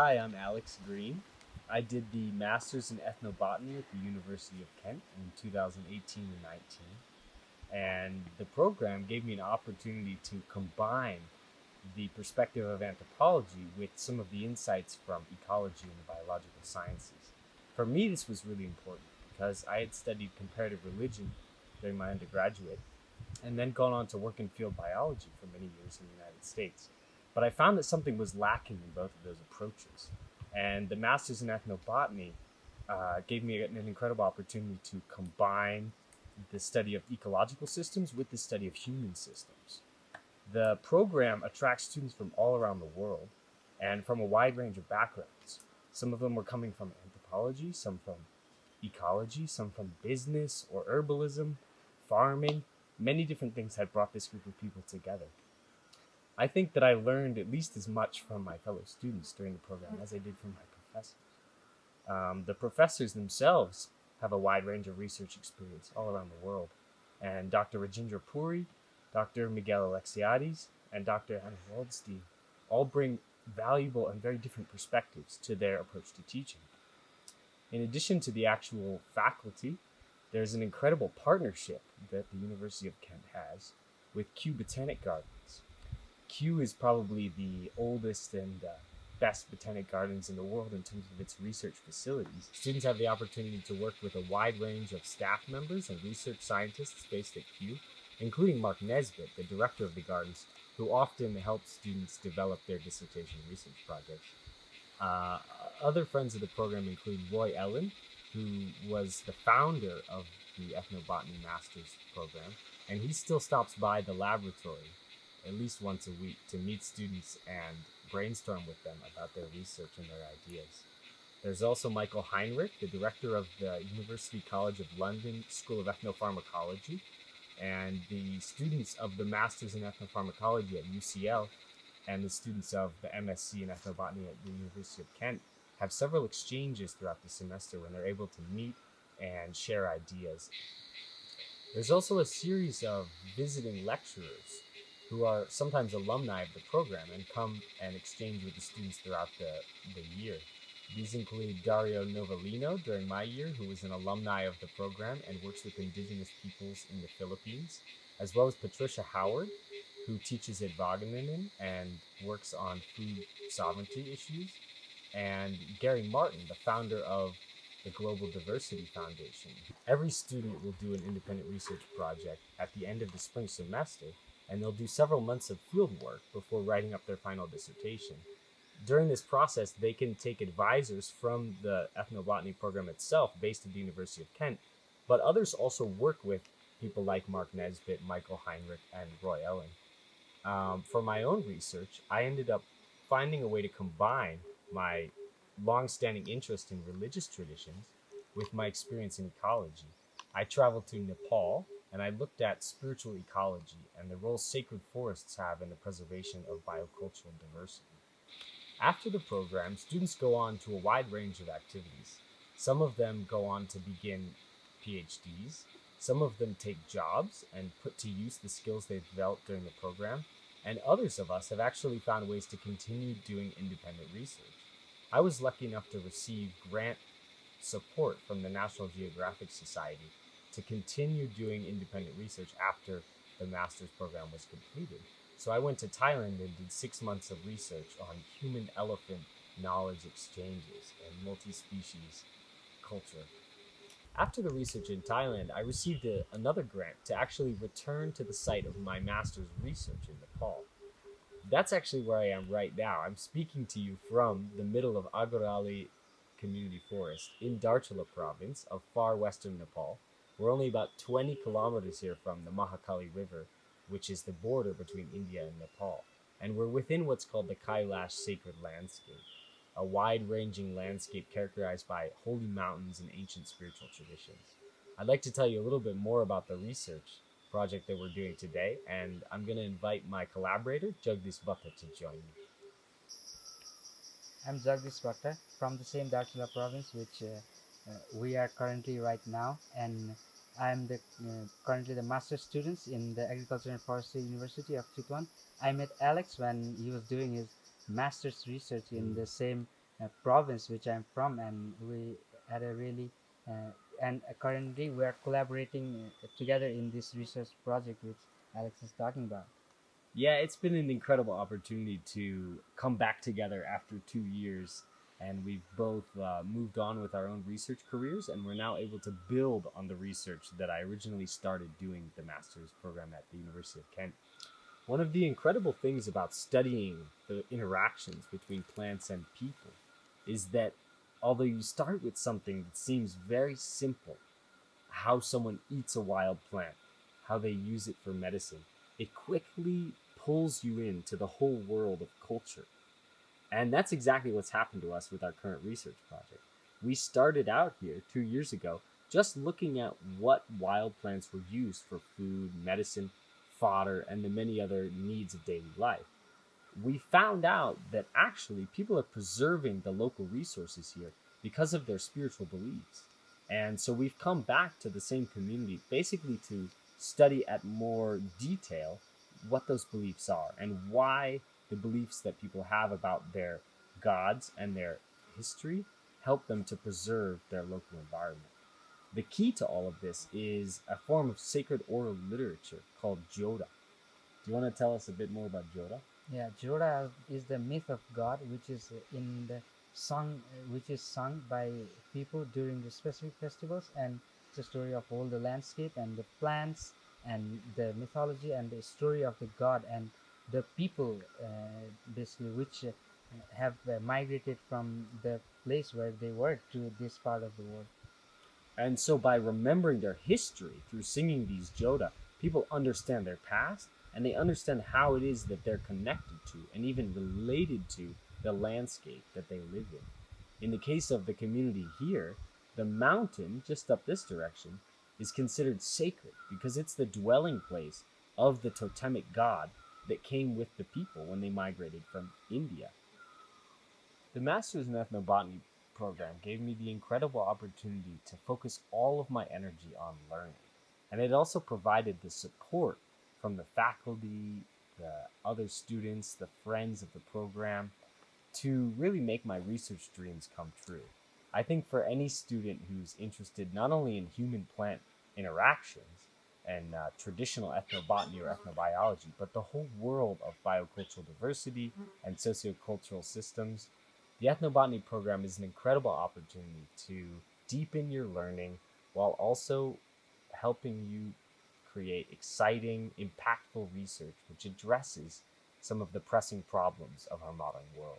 Hi, I'm Alex Greene. I did the Masters in Ethnobotany at the University of Kent in 2018 and 19. And the program gave me an opportunity to combine the perspective of anthropology with some of the insights from ecology and the biological sciences. For me, this was really important because I had studied comparative religion during my undergraduate and then gone on to work in field biology for many years in the United States. But I found that something was lacking in both of those approaches. And the Masters in Ethnobotany gave me an incredible opportunity to combine the study of ecological systems with the study of human systems. The program attracts students from all around the world and from a wide range of backgrounds. Some of them were coming from anthropology, some from ecology, some from business or herbalism, farming. Many different things had brought this group of people together. I think that I learned at least as much from my fellow students during the program as I did from my professors. The professors themselves have a wide range of research experience all around the world. And Dr. Rajendra Puri, Dr. Miguel Alexiades, and Dr. Anna Waldstein all bring valuable and very different perspectives to their approach to teaching. In addition to the actual faculty, there's an incredible partnership that the University of Kent has with Kew Botanic Gardens. Kew is probably the oldest and best botanic gardens in the world in terms of its research facilities. Students have the opportunity to work with a wide range of staff members and research scientists based at Kew, including Mark Nesbitt, the director of the gardens, who often helps students develop their dissertation research projects. Uh, Other friends of the program include Roy Ellen, who was the founder of the Ethnobotany Masters program, and he still stops by the laboratory at least once a week to meet students and brainstorm with them about their research and their ideas. There's also Michael Heinrich, the director of the University College of London School of Ethnopharmacology, and the students of the Masters in Ethnopharmacology at UCL and the students of the MSc in Ethnobotany at the University of Kent have several exchanges throughout the semester when they're able to meet and share ideas. There's also a series of visiting lecturers who are sometimes alumni of the program and come and exchange with the students throughout the year. These include Dario Novellino during my year, who is an alumni of the program and works with indigenous peoples in the Philippines, as well as Patricia Howard, who teaches at Wageningen and works on food sovereignty issues, and Gary Martin, the founder of the Global Diversity Foundation. Every student will do an independent research project at the end of the spring semester, and they'll do several months of field work before writing up their final dissertation. During this process, they can take advisors from the ethnobotany program itself, based at the University of Kent, but others also work with people like Mark Nesbitt, Michael Heinrich, and Roy Ellen. For my own research, I ended up finding a way to combine my long-standing interest in religious traditions with my experience in ecology. I traveled to Nepal and I looked at spiritual ecology and the role sacred forests have in the preservation of biocultural diversity. After the program, students go on to a wide range of activities. Some of them go on to begin PhDs. Some of them take jobs and put to use the skills they've developed during the program. And others of us have actually found ways to continue doing independent research. I was lucky enough to receive grant support from the National Geographic Society to continue doing independent research after the master's program was completed. So I went to Thailand and did 6 months of research on human elephant knowledge exchanges and multi species culture. After the research in Thailand, I received another grant to actually return to the site of my master's research in Nepal. That's actually where I am right now. I'm speaking to you from the middle of Agorali Community Forest in Darchula province of far western Nepal. We're only about 20 kilometers here from the Mahakali River, which is the border between India and Nepal. And we're within what's called the Kailash Sacred Landscape, a wide ranging landscape characterized by holy mountains and ancient spiritual traditions. I'd like to tell you a little bit more about the research project that we're doing today, and I'm going to invite my collaborator, Jagdish Bhatta, to join me. I'm Jagdish Bhatta from the same Darchula province, which we are currently right now, and I'm currently the master's students in the Agriculture and Forestry University of Chitwan. I met Alex when he was doing his master's research in the same province which I'm from, and we had a really and currently we are collaborating together in this research project which Alex is talking about. Yeah, it's been an incredible opportunity to come back together after 2 years, and we've both moved on with our own research careers, and we're now able to build on the research that I originally started doing the master's program at the University of Kent. One of the incredible things about studying the interactions between plants and people is that although you start with something that seems very simple, how someone eats a wild plant, how they use it for medicine, it quickly pulls you into the whole world of culture. And that's exactly what's happened to us with our current research project. We started out here 2 years ago just looking at what wild plants were used for food, medicine, fodder, and the many other needs of daily life. We found out that actually people are preserving the local resources here because of their spiritual beliefs. And so we've come back to the same community basically to study at more detail what those beliefs are and why the beliefs that people have about their gods and their history help them to preserve their local environment. The key to all of this is a form of sacred oral literature called Joda. Do you want to tell us a bit more about Joda? Yeah, Jora is the myth of God, which is in the song, which is sung by people during the specific festivals, and it's a story of all the landscape and the plants and the mythology and the story of the god and the people, basically, which have migrated from the place where they were to this part of the world. And so, by remembering their history through singing these Joda, people understand their past and they understand how it is that they're connected to and even related to the landscape that they live in. In the case of the community here, the mountain just up this direction is considered sacred because it's the dwelling place of the totemic god that came with the people when they migrated from India. The Masters in Ethnobotany program gave me the incredible opportunity to focus all of my energy on learning. And it also provided the support from the faculty, the other students, the friends of the program to really make my research dreams come true. I think for any student who's interested not only in human plant interactions and traditional ethnobotany or ethnobiology, but the whole world of biocultural diversity and sociocultural systems, the ethnobotany program is an incredible opportunity to deepen your learning while also helping you create exciting, impactful research which addresses some of the pressing problems of our modern world.